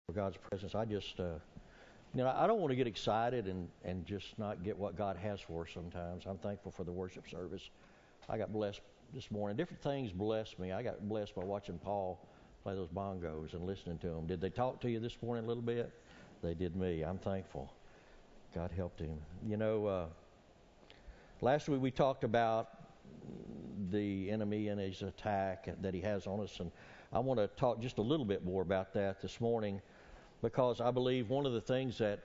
For God's presence. I just, I don't want to get excited and just not get what God has for us sometimes. I'm thankful for the worship service. I got blessed this morning. Different things blessed me. I got blessed by watching Paul play those bongos and listening to them. Did they talk to you this morning a little bit? They did me. I'm thankful. God helped him. Last week we talked about the enemy and his attack that he has on us, and I want to talk just a little bit more about that this morning, because I believe one of the things that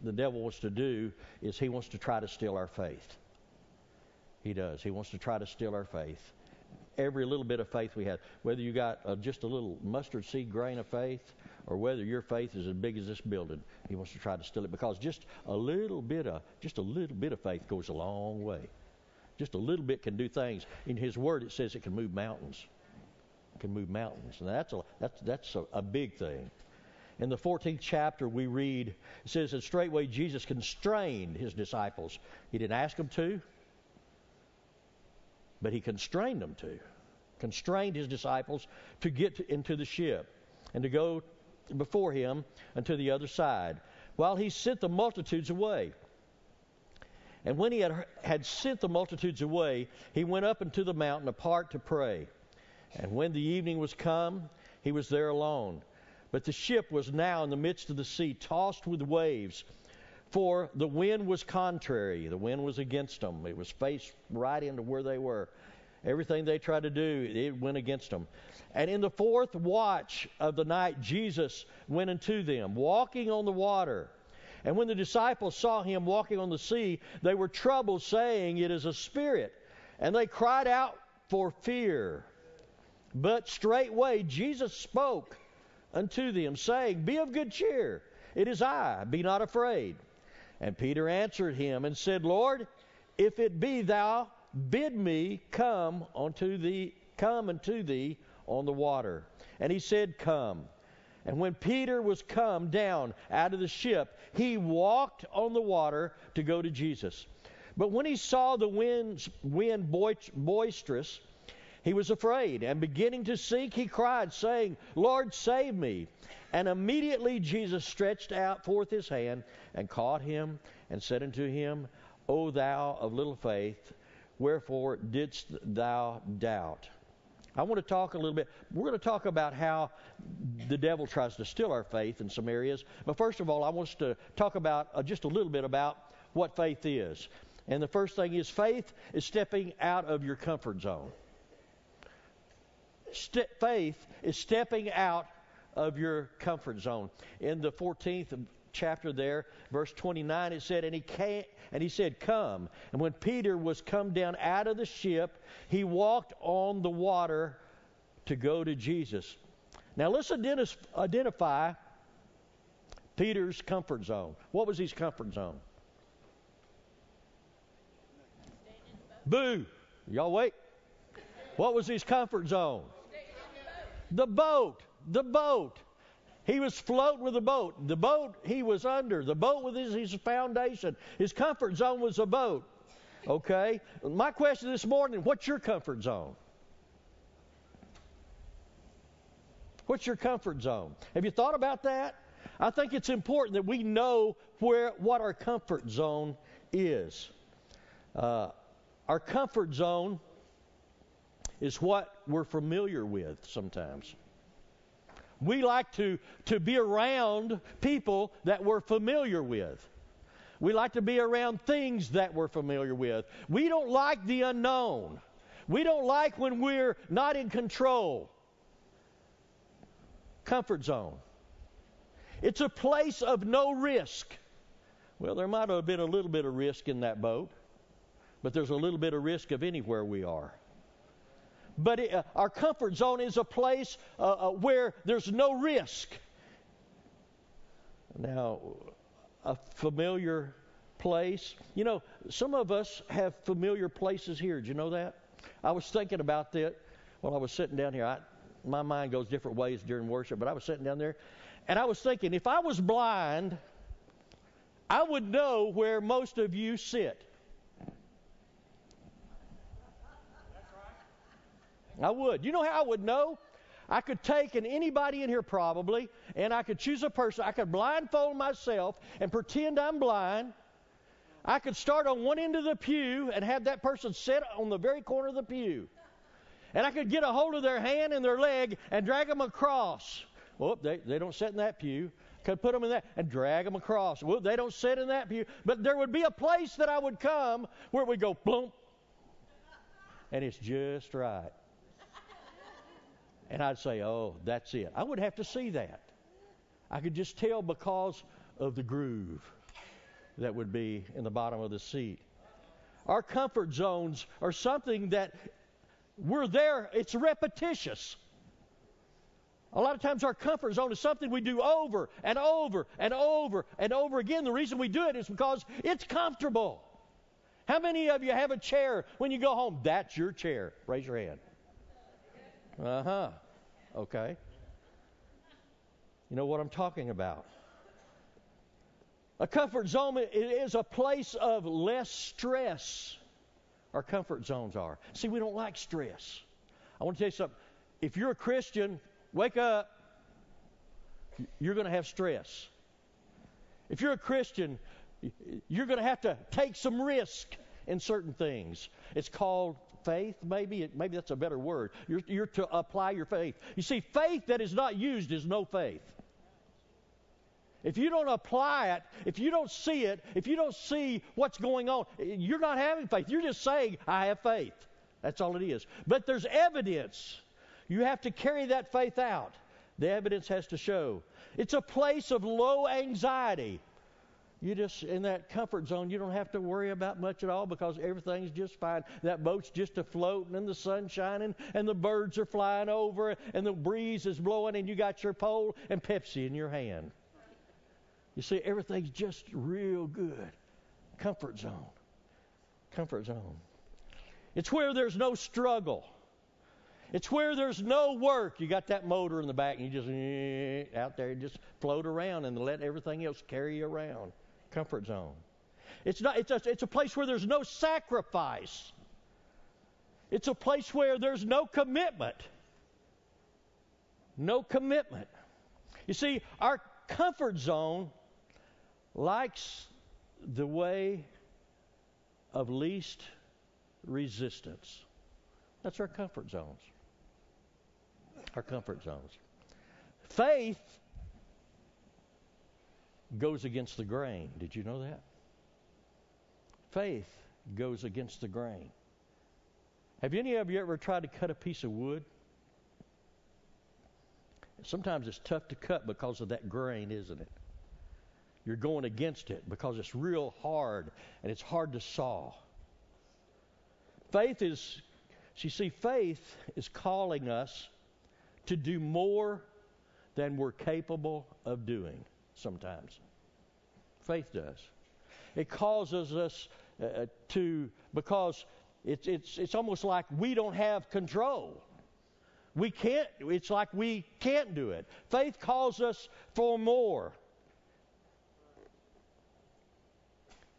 the devil wants to do is he wants to try to steal our faith. He does. He wants to try to steal our faith. Every little bit of faith we have, whether you got just a little mustard seed grain of faith, or whether your faith is as big as this building, he wants to try to steal it, because just a little bit of faith goes a long way. Just a little bit can do things. In His Word, it says it can move mountains. It can move mountains, and that's a big thing. In the 14th chapter, we read, it says, "And straightway Jesus constrained His disciples." He didn't ask them to, but He constrained them to. Constrained His disciples to get into the ship and to go before Him unto the other side, while He sent the multitudes away. And when He had sent the multitudes away, He went up into the mountain apart to pray. And when the evening was come, He was there alone. But the ship was now in the midst of the sea, tossed with waves, for the wind was contrary. The wind was against them. It was faced right into where they were. Everything they tried to do, it went against them. And in the fourth watch of the night, Jesus went unto them, walking on the water. And when the disciples saw Him walking on the sea, they were troubled, saying, "It is a spirit." And they cried out for fear. But straightway Jesus spoke unto them, saying, "Be of good cheer, it is I, be not afraid." And Peter answered Him and said, "Lord, if it be Thou, bid me come unto Thee on the water." And He said, "Come." And when Peter was come down out of the ship, he walked on the water to go to Jesus. But when he saw the wind boisterous, he was afraid, and beginning to sink, he cried, saying, "Lord, save me." And immediately Jesus stretched out forth His hand and caught him and said unto him, "O thou of little faith, wherefore didst thou doubt?" I want to talk a little bit. We're going to talk about how the devil tries to steal our faith in some areas. But first of all, I want us to talk about just a little bit about what faith is. And the first thing is, faith is stepping out of your comfort zone. Faith is stepping out of your comfort zone. In the 14th chapter there, verse 29, it said, and he said, "Come." And when Peter was come down out of the ship, he walked on the water to go to Jesus. Now let's identify Peter's comfort zone. What was his comfort zone? Boo! Y'all wait. What was his comfort zone? The boat. The boat. He was floating with the boat. The boat he was under. The boat was his foundation. His comfort zone was a boat. Okay? My question this morning, what's your comfort zone? What's your comfort zone? Have you thought about that? I think it's important that we know what our comfort zone is. Our comfort zone is what we're familiar with sometimes. We like to be around people that we're familiar with. We like to be around things that we're familiar with. We don't like the unknown. We don't like when we're not in control. Comfort zone. It's a place of no risk. Well, there might have been a little bit of risk in that boat, but there's a little bit of risk of anywhere we are. But our comfort zone is a place where there's no risk. Now, a familiar place. You know, some of us have familiar places here. Did you know that? I was thinking about that while I was sitting down here. My mind goes different ways during worship, but I was sitting down there, and I was thinking, if I was blind, I would know where most of you sit. I would. You know how I would know? I could take anybody in here probably, and I could choose a person. I could blindfold myself and pretend I'm blind. I could start on one end of the pew and have that person sit on the very corner of the pew. And I could get a hold of their hand and their leg and drag them across. Well, they don't sit in that pew. Could put them in that and drag them across. Well, they don't sit in that pew. But there would be a place that I would come where it would go boom. And it's just right. And I'd say, oh, that's it. I would have to see that. I could just tell because of the groove that would be in the bottom of the seat. Our comfort zones are something that we're there. It's repetitious. A lot of times our comfort zone is something we do over and over and over and over again. The reason we do it is because it's comfortable. How many of you have a chair when you go home? That's your chair. Raise your hand. Uh-huh. Okay. You know what I'm talking about. A comfort zone is a place of less stress. Our comfort zones are. See, we don't like stress. I want to tell you something. If you're a Christian, wake up. You're going to have stress. If you're a Christian, you're going to have to take some risk in certain things. It's called faith, maybe that's a better word. You're to apply your faith. You see, faith that is not used is no faith. If you don't apply it, if you don't see it, if you don't see what's going on, you're not having faith. You're just saying, I have faith. That's all it is. But there's evidence. You have to carry that faith out. The evidence has to show. It's a place of low anxiety. You just, in that comfort zone, you don't have to worry about much at all because everything's just fine. That boat's just afloat and the sun's shining and the birds are flying over and the breeze is blowing and you got your pole and Pepsi in your hand. You see, everything's just real good. Comfort zone. Comfort zone. It's where there's no struggle. It's where there's no work. You got that motor in the back and you just out there, just float around and let everything else carry you around. Comfort zone. It's a place where there's no sacrifice. It's a place where there's no commitment. No commitment. You see, our comfort zone likes the way of least resistance. That's our comfort zones. Our comfort zones. Faith goes against the grain. Did you know that? Faith goes against the grain. Have any of you ever tried to cut a piece of wood? Sometimes it's tough to cut because of that grain, isn't it? You're going against it because it's real hard and it's hard to saw. Faith is calling us to do more than we're capable of doing sometimes. Faith does. It causes us because it's almost like we don't have control. It's like we can't do it. Faith calls us for more.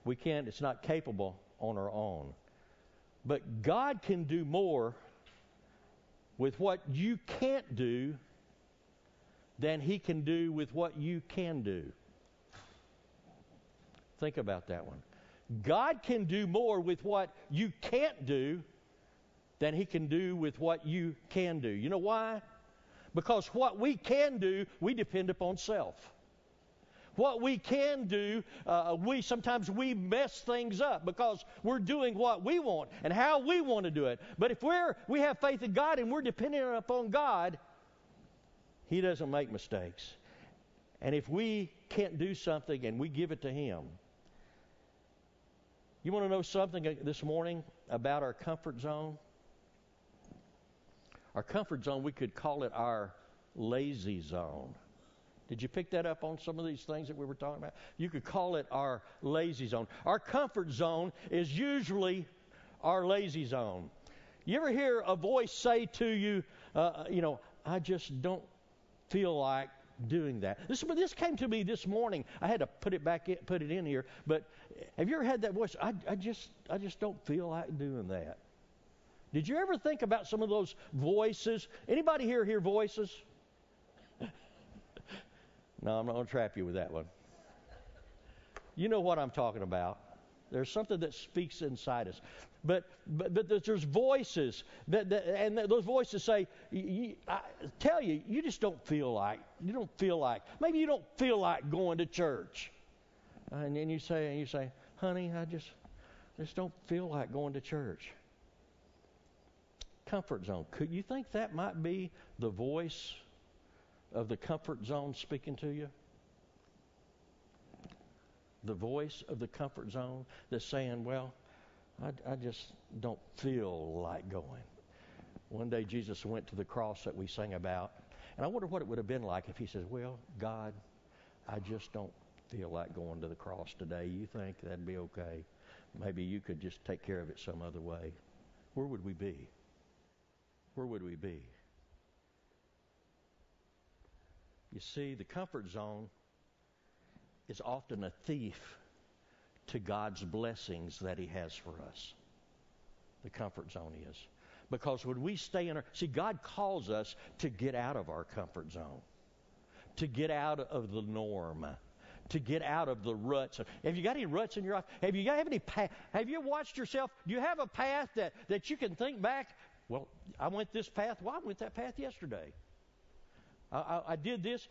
We can't, it's not capable on our own. But God can do more with what you can't do than He can do with what you can do. Think about that one. God can do more with what you can't do than He can do with what you can do. You know why? Because what we can do, we depend upon self. What we can do, sometimes we mess things up because we're doing what we want and how we want to do it. But if we have faith in God and we're dependent upon God, He doesn't make mistakes. And if we can't do something and we give it to Him, you want to know something this morning about our comfort zone? Our comfort zone, we could call it our lazy zone. Did you pick that up on some of these things that we were talking about? You could call it our lazy zone. Our comfort zone is usually our lazy zone. You ever hear a voice say to you, I just don't feel like doing that. This came to me this morning. I had to put it in here. But have you ever had that voice? I just don't feel like doing that. Did you ever think about some of those voices? Anybody here hear voices? No, I'm not going to trap you with that one. You know what I'm talking about. There's something that speaks inside us. But there's voices, and those voices say, I tell you, you just don't feel like, maybe you don't feel like going to church. And then you say, honey, I just don't feel like going to church. Comfort zone. Could you think that might be the voice of the comfort zone speaking to you? The voice of the comfort zone that's saying, well, I just don't feel like going. One day Jesus went to the cross that we sang about, and I wonder what it would have been like if he says, well, God, I just don't feel like going to the cross today. You think that'd be okay? Maybe you could just take care of it some other way. Where would we be? Where would we be? You see, the comfort zone is often a thief to God's blessings that he has for us. The comfort zone is. Because when we stay in God calls us to get out of our comfort zone, to get out of the norm, to get out of the ruts. Have you got any ruts in your life? Have you watched yourself? Do you have a path that you can think back? Well, I went this path. Well, I went that path yesterday. I did this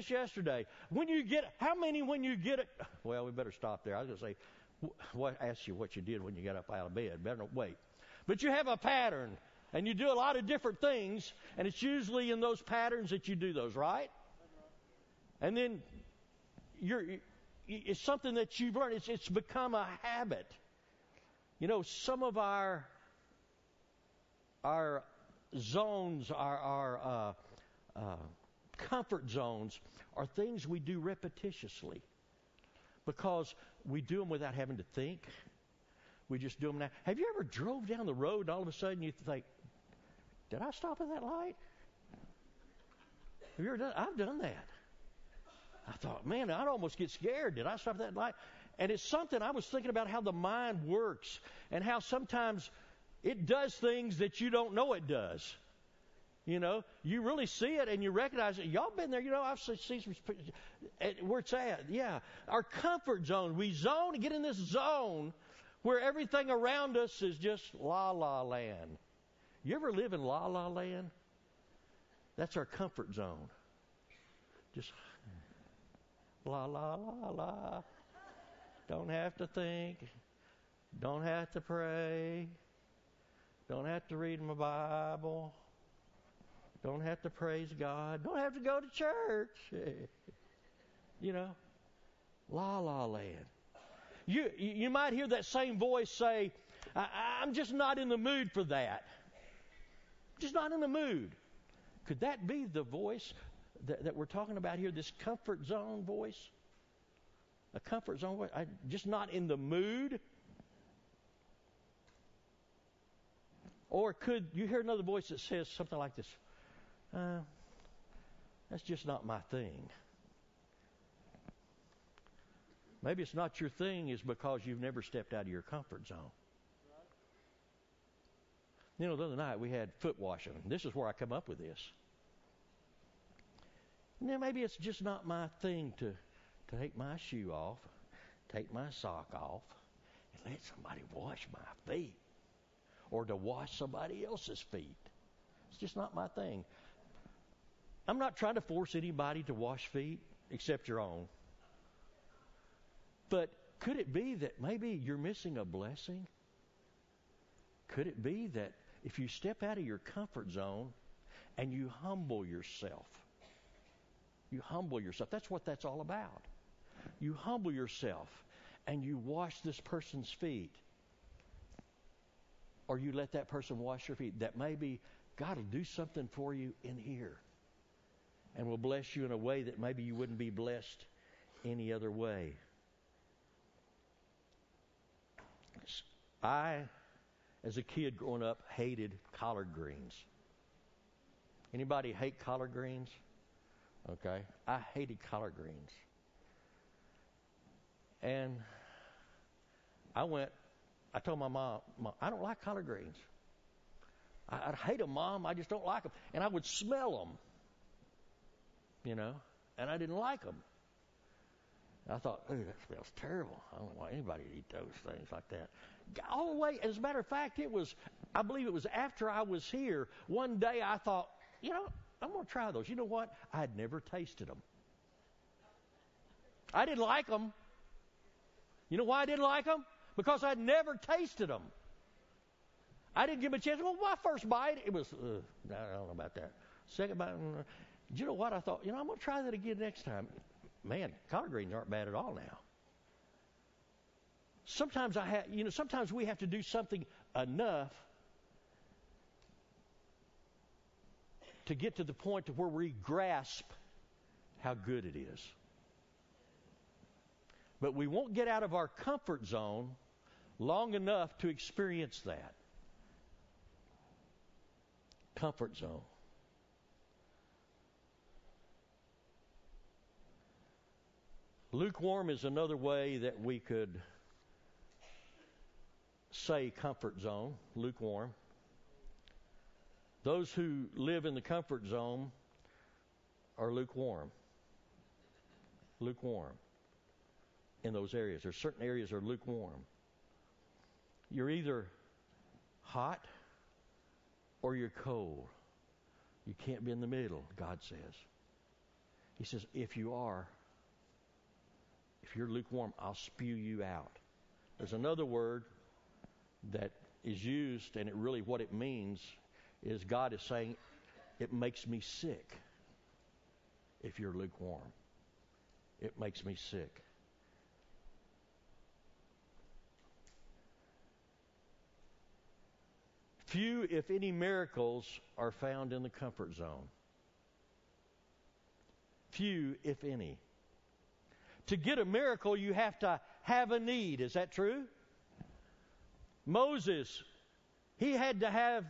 yesterday. When you get it, well, we better stop there. I was going to say, ask you what you did when you got up out of bed. Better not wait. But you have a pattern, and you do a lot of different things, and it's usually in those patterns that you do those, right? And then it's something that you've learned. It's become a habit. You know, some of our zones, our comfort zones are things we do repetitiously because we do them without having to think. We just do them now. Have you ever drove down the road and all of a sudden you think, did I stop at that light? Have you ever done? I've done that. I thought, man, I'd almost get scared. Did I stop at that light? And it's something I was thinking about how the mind works and how sometimes it does things that you don't know it does. You know, you really see it and you recognize it. Y'all been there, you know, I've seen some where it's at. Yeah. Our comfort zone. We get in this zone where everything around us is just la-la land. You ever live in la-la land? That's our comfort zone. Just la-la-la-la. Don't have to think. Don't have to pray. Don't have to read my Bible. Don't have to praise God. Don't have to go to church. You know, la-la land. You might hear that same voice say, I'm just not in the mood for that. Just not in the mood. Could that be the voice that we're talking about here, this comfort zone voice? A comfort zone voice? Just not in the mood? Or could you hear another voice that says something like this? That's just not my thing. Maybe it's not your thing is because you've never stepped out of your comfort zone. You know, the other night we had foot washing. This is where I come up with this. Now, maybe it's just not my thing to take my shoe off, take my sock off, and let somebody wash my feet. Or to wash somebody else's feet. It's just not my thing. I'm not trying to force anybody to wash feet except your own. But could it be that maybe you're missing a blessing? Could it be that if you step out of your comfort zone and you humble yourself, that's what that's all about. You humble yourself and you wash this person's feet. Or you let that person wash your feet, that maybe God will do something for you in here and will bless you in a way that maybe you wouldn't be blessed any other way. I, as a kid growing up, hated collard greens. Anybody hate collard greens? Okay. I hated collard greens. And I told my mom, I don't like collard greens. I hate them, Mom. I just don't like them. And I would smell them, and I didn't like them. And I thought, ooh, that smells terrible. I don't want anybody to eat those things like that. All the way, as a matter of fact, I believe it was after I was here, one day I thought, I'm going to try those. You know what? I had never tasted them. I didn't like them. You know why I didn't like them? Because I'd never tasted them. I didn't give them a chance. Well, my first bite, it was, I don't know about that. Second bite, you know what? I thought, I'm going to try that again next time. Man, collard greens aren't bad at all now. Sometimes sometimes we have to do something enough to get to the point to where we grasp how good it is. But we won't get out of our comfort zone long enough to experience that. Comfort zone. Lukewarm is another way that we could say comfort zone, lukewarm. Those who live in the comfort zone are lukewarm. Lukewarm in those areas. There's certain areas that are lukewarm. You're either hot or you're cold. You can't be in the middle, God says. He says, if you're lukewarm, I'll spew you out. There's another word that is used, and what it means is God is saying, it makes me sick if you're lukewarm. It makes me sick. Few, if any, miracles are found in the comfort zone. Few, if any. To get a miracle, you have to have a need. Is that true? Moses, he had to have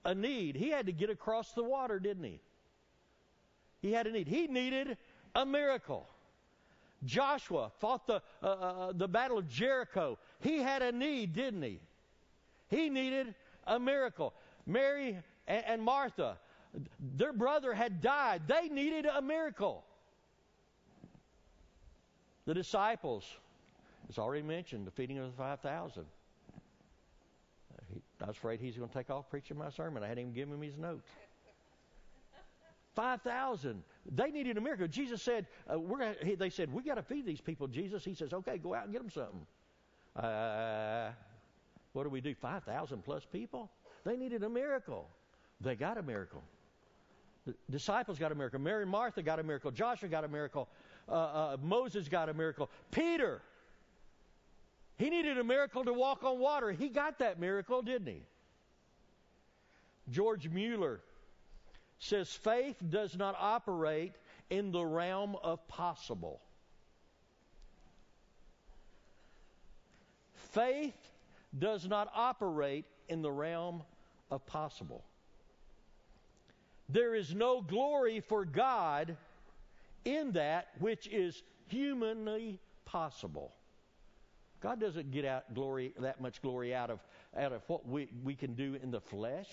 a need. He had to get across the water, didn't he? He had a need. He needed a miracle. Joshua fought the battle of Jericho. He had a need, didn't he? He needed a miracle. Mary and Martha, their brother had died. They needed a miracle. The disciples, it's already mentioned, the feeding of the 5,000. I was afraid he's going to take off preaching my sermon. I hadn't even given him his notes. 5,000. They needed a miracle. Jesus said, they said, we got to feed these people, Jesus. He says, okay, go out and get them something. What do we do? 5,000 plus people? They needed a miracle. They got a miracle. The disciples got a miracle. Mary and Martha got a miracle. Joshua got a miracle. Moses got a miracle. Peter, he needed a miracle to walk on water. He got that miracle, didn't he? George Mueller says faith does not operate in the realm of possible. Faith does not operate in the realm of possible. There is no glory for God in that which is humanly possible. God doesn't get that much glory out of what we can do in the flesh.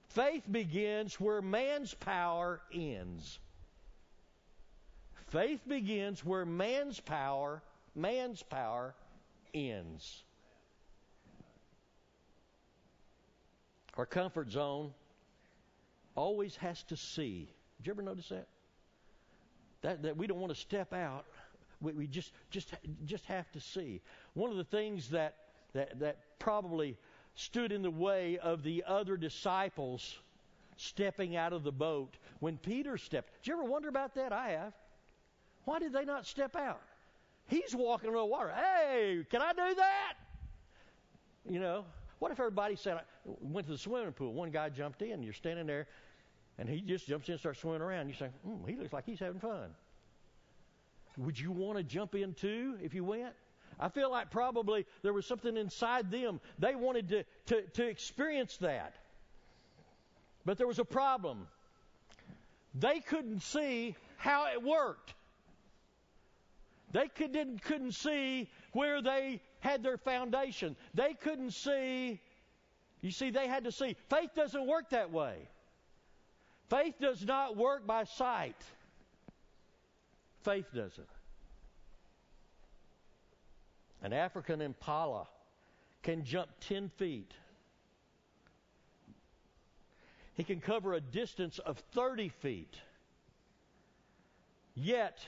Faith begins where man's power ends. Faith begins where man's power ends. Our comfort zone always has to see. Did you ever notice that? That we don't want to step out. We just have to see. One of the things that probably stood in the way of the other disciples stepping out of the boat when Peter stepped. Did you ever wonder about that? I have. Why did they not step out? He's walking on the water. Hey, can I do that? You know, what if everybody went to the swimming pool? One guy jumped in. You're standing there, and he just jumps in and starts swimming around. You say, he looks like he's having fun. Would you want to jump in too if you went? I feel like probably there was something inside them. They wanted to experience that. But there was a problem. They couldn't see how it worked. They couldn't see where they had their foundation. They couldn't see, You see, they had to see. Faith doesn't work that way. Faith does not work by sight. Faith doesn't. An African impala can jump 10 feet. He can cover a distance of 30 feet. Yet,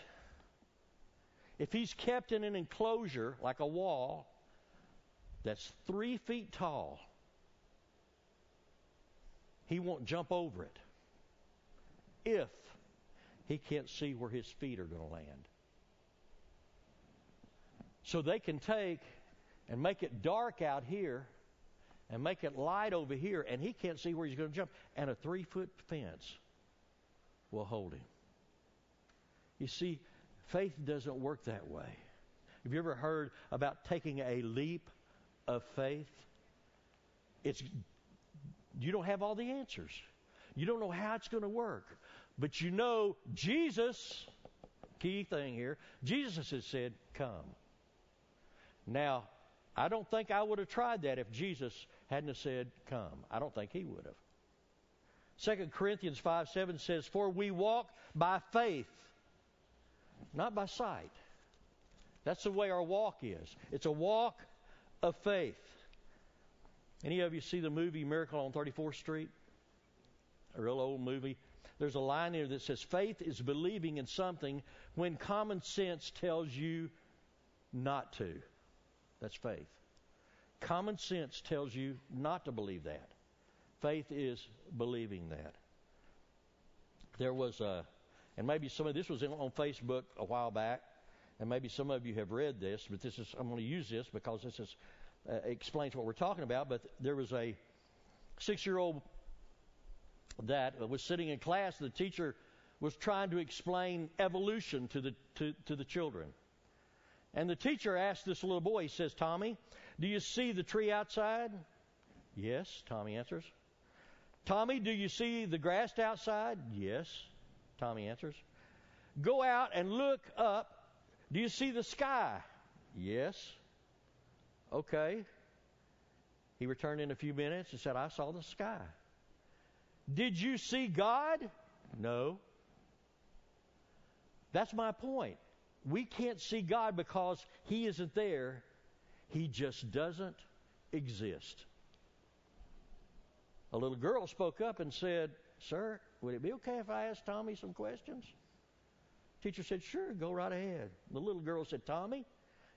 if he's kept in an enclosure like a wall that's 3 feet tall, he won't jump over it if he can't see where his feet are going to land. So they can take and make it dark out here and make it light over here, and he can't see where he's going to jump, and a 3-foot fence will hold him. You see, faith doesn't work that way. Have you ever heard about taking a leap of faith? You don't have all the answers. You don't know how it's going to work. But you know Jesus, key thing here, Jesus has said, come. Now, I don't think I would have tried that if Jesus hadn't have said, come. I don't think he would have. 2 Corinthians 5:7 says, for we walk by faith, not by sight. That's the way our walk is. It's a walk of faith. Any of you see the movie Miracle on 34th Street? A real old movie. There's a line here that says, faith is believing in something when common sense tells you not to. That's faith. Common sense tells you not to believe that. Faith is believing that. There was and maybe some of this was on Facebook a while back, and maybe some of you have read this, but I'm going to use this because this explains what we're talking about. But there was a 6-year-old that was sitting in class. The teacher was trying to explain evolution to the children. And the teacher asked this little boy, he says, Tommy, do you see the tree outside? Yes, Tommy answers. Tommy, do you see the grass outside? Yes, Tommy answers. Go out and look up. Do you see the sky? Yes. Okay. He returned in a few minutes and said, I saw the sky. Did you see God? No. That's my point. We can't see God because He isn't there. He just doesn't exist. A little girl spoke up and said, Sir, would it be okay if I asked Tommy some questions? Teacher said, sure, go right ahead. The little girl said, Tommy,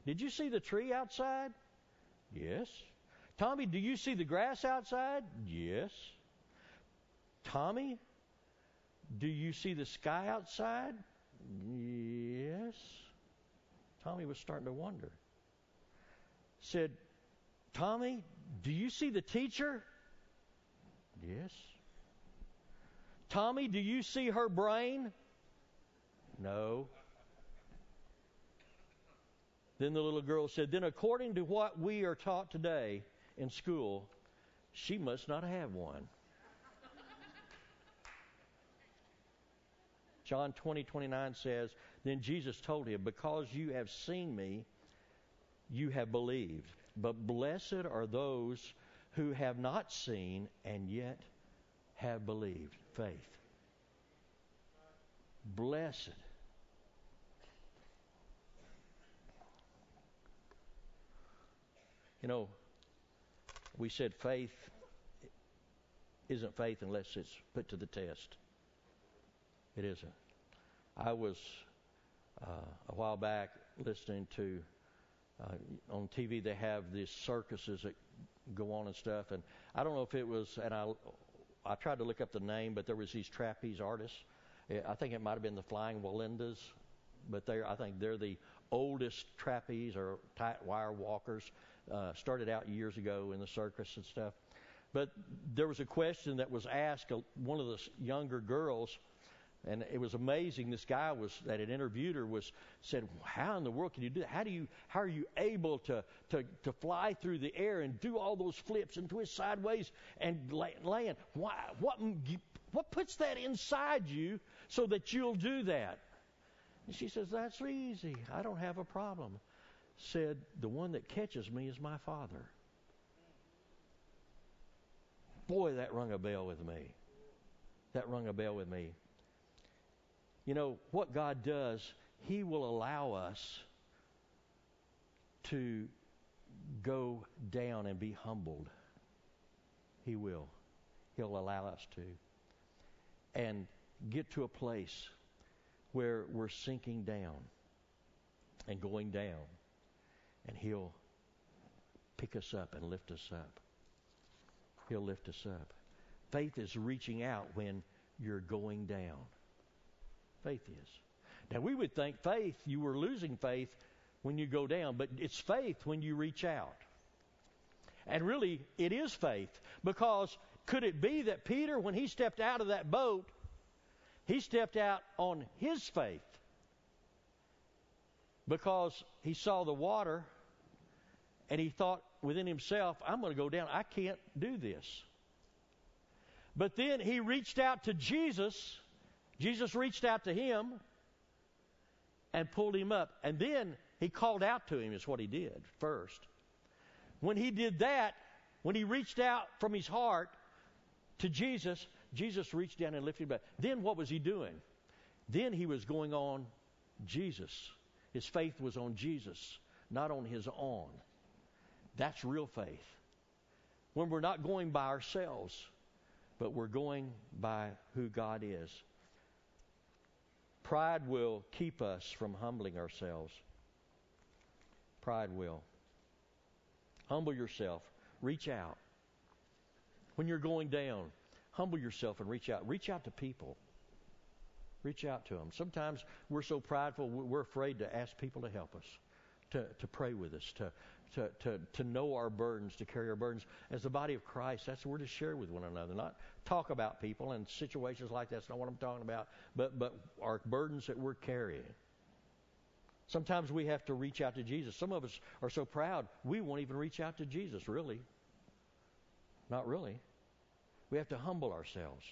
did you see the tree outside? Yes. Tommy, do you see the grass outside? Yes. Tommy, do you see the sky outside? Yes. Tommy was starting to wonder. Said, Tommy, do you see the teacher? Yes. Tommy, do you see her brain? No. Then the little girl said, then according to what we are taught today in school, she must not have one. John 20:29 says, then Jesus told him, because you have seen me, you have believed. But blessed are those who have not seen and yet have believed. Faith. Blessed. You know, we said faith isn't faith unless it's put to the test. It isn't. I was a while back listening to on TV. They have these circuses that go on and stuff, and I don't know if it was. And I tried to look up the name, but there was these trapeze artists. I think it might have been the Flying Wallendas, but I think they're the oldest trapeze or tight wire walkers. Started out years ago in the circus and stuff. But there was a question that was asked one of the younger girls. And it was amazing. This guy that had interviewed her said, "How in the world can you do that? How are you able to fly through the air and do all those flips and twist sideways and land? What puts that inside you so that you'll do that?" And she says, "That's easy. I don't have a problem." Said, "The one that catches me is my Father." Boy, that rung a bell with me. That rung a bell with me. You know, what God does, He will allow us to go down and be humbled. He will. He'll allow us to. And get to a place where we're sinking down and going down. And He'll pick us up and lift us up. He'll lift us up. Faith is reaching out when you're going down. Faith is. Now, we would think faith, you were losing faith when you go down, but it's faith when you reach out. And really, it is faith, because could it be that Peter, when he stepped out of that boat, he stepped out on his faith because he saw the water and he thought within himself, I'm going to go down. I can't do this. But then he reached out to Jesus. Jesus reached out to him and pulled him up. And then he called out to him, is what he did first. When he did that, when he reached out from his heart to Jesus, Jesus reached down and lifted him up. Then what was he doing? Then he was going on Jesus. His faith was on Jesus, not on his own. That's real faith. When we're not going by ourselves, but we're going by who God is. Pride will keep us from humbling ourselves. Pride will. Humble yourself. Reach out. When you're going down, humble yourself and reach out. Reach out to people. Reach out to them. Sometimes we're so prideful, we're afraid to ask people to help us, to pray with us, to know our burdens, to carry our burdens. As the body of Christ, that's what we're to share with one another, not talk about people and situations like that. That's not what I'm talking about, but our burdens that we're carrying. Sometimes we have to reach out to Jesus. Some of us are so proud, we won't even reach out to Jesus, really. Not really. We have to humble ourselves.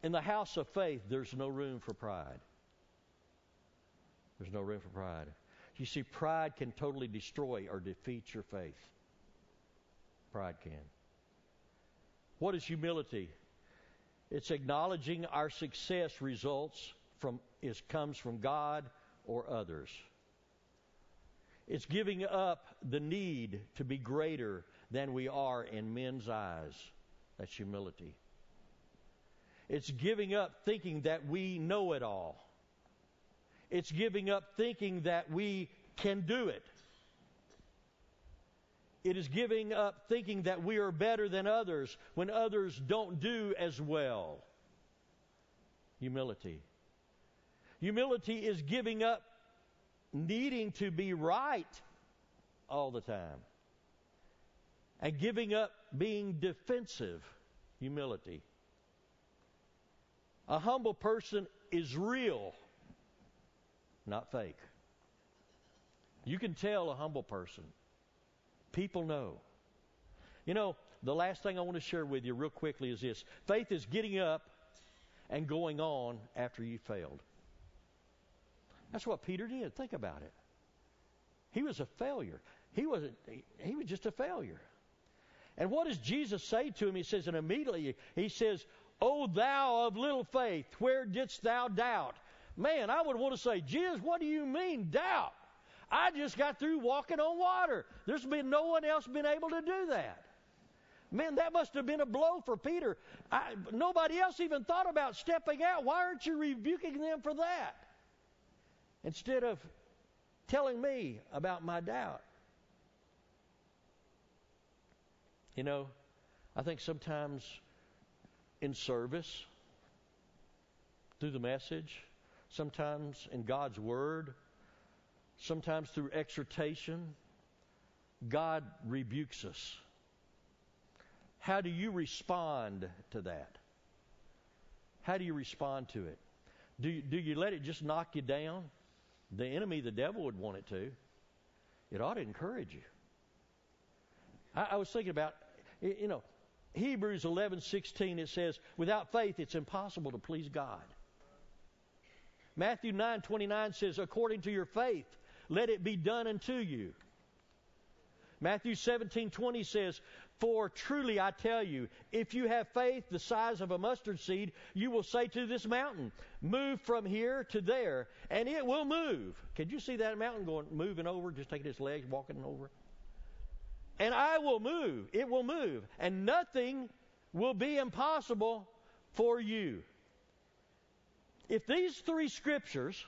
In the house of faith, there's no room for pride. There's no room for pride. You see, pride can totally destroy or defeat your faith. Pride can. What is humility? It's acknowledging our success comes from God or others. It's giving up the need to be greater than we are in men's eyes. That's humility. It's giving up thinking that we know it all. It's giving up thinking that we can do it. It is giving up thinking that we are better than others when others don't do as well. Humility. Humility is giving up needing to be right all the time. And giving up being defensive. Humility. A humble person is real, not fake. You can tell a humble person. People know. You know, the last thing I want to share with you real quickly is this. Faith is getting up and going on after you failed. That's what Peter did. Think about it. He was a failure. He was just a failure. And what does Jesus say to him? He says, and immediately he says, O thou of little faith, where didst thou doubt? Man, I would want to say, Jesus, what do you mean doubt? I just got through walking on water. There's been no one else been able to do that. Man, that must have been a blow for Peter. Nobody else even thought about stepping out. Why aren't you rebuking them for that? Instead of telling me about my doubt. You know, I think sometimes in service, through the message, sometimes in God's Word, sometimes through exhortation, God rebukes us. How do you respond to that? How do you respond to it? Do you let it just knock you down? The enemy, the devil, would want it to. It ought to encourage you. I was thinking about, you know, Hebrews 11:16, it says, without faith it's impossible to please God. Matthew 9:29 says, according to your faith, let it be done unto you. Matthew 17:20 says, For truly I tell you, if you have faith the size of a mustard seed, you will say to this mountain, move from here to there, and it will move. Could you see that mountain moving over, just taking its legs, walking over? And I will move. It will move. And nothing will be impossible for you. If these three scriptures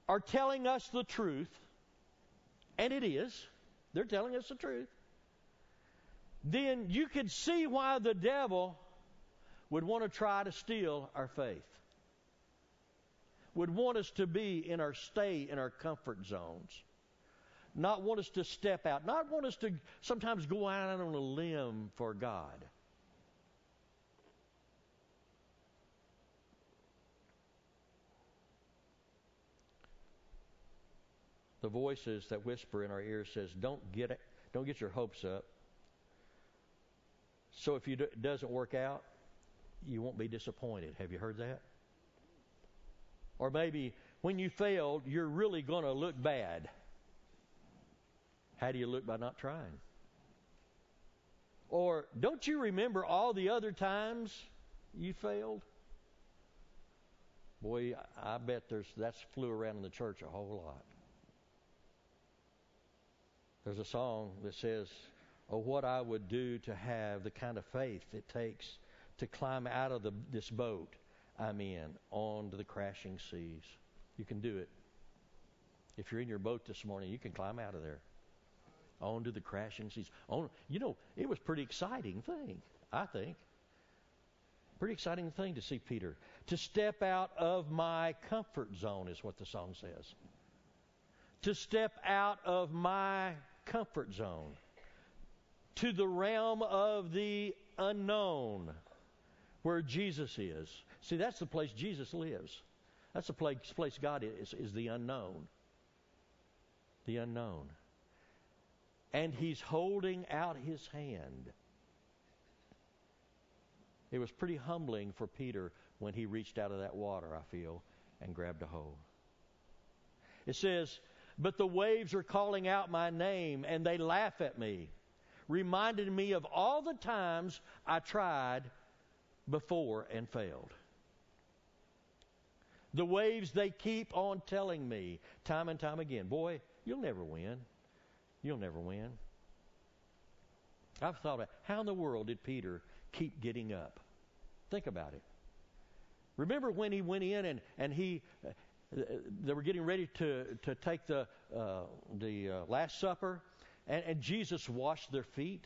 are telling us the truth, and it is, they're telling us the truth, then you could see why the devil would want to try to steal our faith. Would want us to stay in our comfort zones. Not want us to step out. Not want us to sometimes go out on a limb for God. The voices that whisper in our ears says, don't get your hopes up. So if it doesn't work out, you won't be disappointed. Have you heard that? Or maybe when you failed, you're really going to look bad. How do you look? By not trying. Or don't you remember all the other times you failed? Boy, I bet that's flew around in the church a whole lot. There's a song that says, oh, what I would do to have the kind of faith it takes to climb out of this boat I'm in onto the crashing seas. You can do it. If you're in your boat this morning, you can climb out of there onto the crashing seas. It was a pretty exciting thing, I think. Pretty exciting thing to see Peter. To step out of my comfort zone is what the song says. To step out of my comfort zone to the realm of the unknown where Jesus is. See, that's the place Jesus lives. That's the place God is the unknown. The unknown. And He's holding out His hand. It was pretty humbling for Peter when he reached out of that water, I feel, and grabbed a hold. It says, but the waves are calling out my name, and they laugh at me, reminding me of all the times I tried before and failed. The waves, they keep on telling me time and time again, boy, you'll never win. You'll never win. I've thought about how in the world did Peter keep getting up? Think about it. Remember when he went in and they were getting ready to take the Last Supper, and Jesus washed their feet.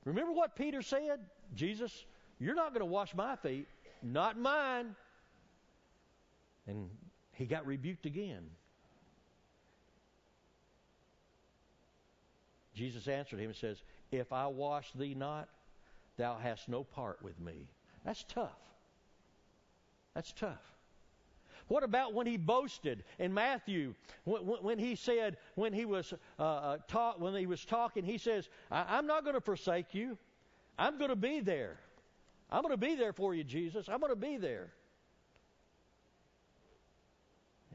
Remember what Peter said? Jesus, you're not going to wash my feet, not mine. And he got rebuked again. Jesus answered him and says, if I wash thee not, thou hast no part with me. That's tough. That's tough. What about when he boasted in Matthew? When he said, when he was talking, he says, I'm not going to forsake you. I'm going to be there. I'm going to be there for you, Jesus. I'm going to be there.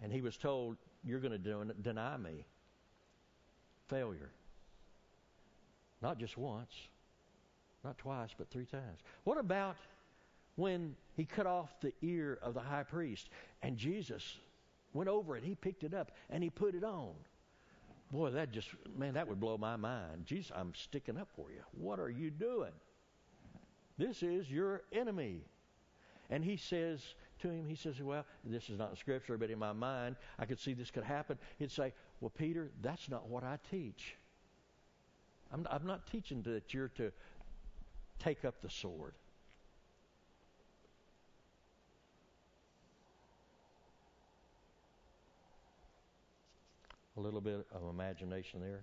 And he was told, you're going to deny me. Failure. Not just once, not twice, but 3 times. What about when he cut off the ear of the high priest and Jesus went over it, he picked it up and he put it on? Boy, that would blow my mind. Jesus, I'm sticking up for you. What are you doing? This is your enemy. And he says to him, well, this is not in Scripture, but in my mind, I could see this could happen. He'd say, well, Peter, that's not what I teach. I'm not teaching that you're to take up the sword. A little bit of imagination there.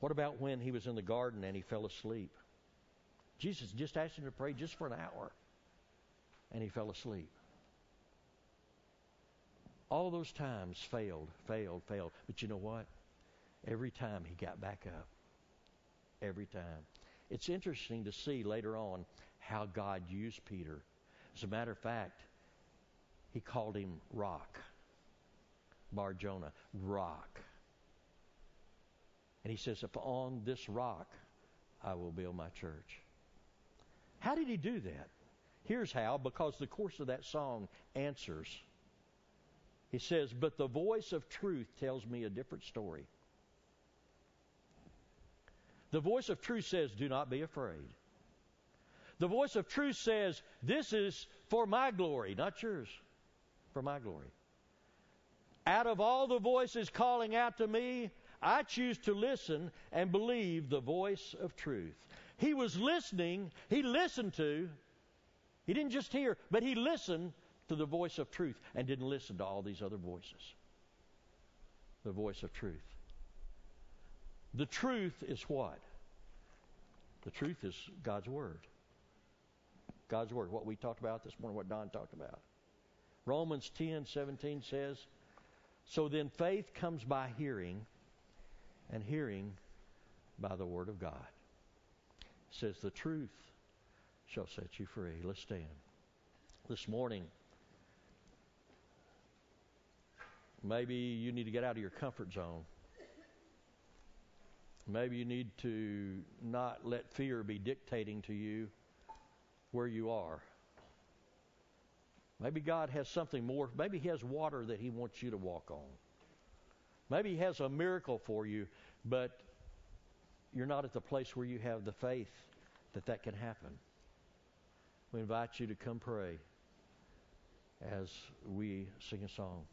What about when he was in the garden and he fell asleep? Jesus just asked him to pray just for an hour, and he fell asleep. All those times failed. But you know what? Every time he got back up. Every time. It's interesting to see later on how God used Peter. As a matter of fact, he called him Rock. Bar Jonah, Rock. And he says, if on this rock I will build my church. How did he do that? Here's how, because the chorus of that song answers. He says, but the voice of truth tells me a different story. The voice of truth says, do not be afraid. The voice of truth says, this is for my glory, not yours, for my glory. Out of all the voices calling out to me, I choose to listen and believe the voice of truth. He was listening, he listened to, he didn't just hear, but he listened to the voice of truth and didn't listen to all these other voices. The voice of truth. The truth is what? The truth is God's Word. God's Word, what we talked about this morning, what Don talked about. Romans 10:17 says, so then faith comes by hearing, and hearing by the Word of God. It says the truth shall set you free. Let's stand. This morning, maybe you need to get out of your comfort zone. Maybe you need to not let fear be dictating to you where you are. Maybe God has something more. Maybe He has water that He wants you to walk on. Maybe He has a miracle for you, but you're not at the place where you have the faith that can happen. We invite you to come pray as we sing a song.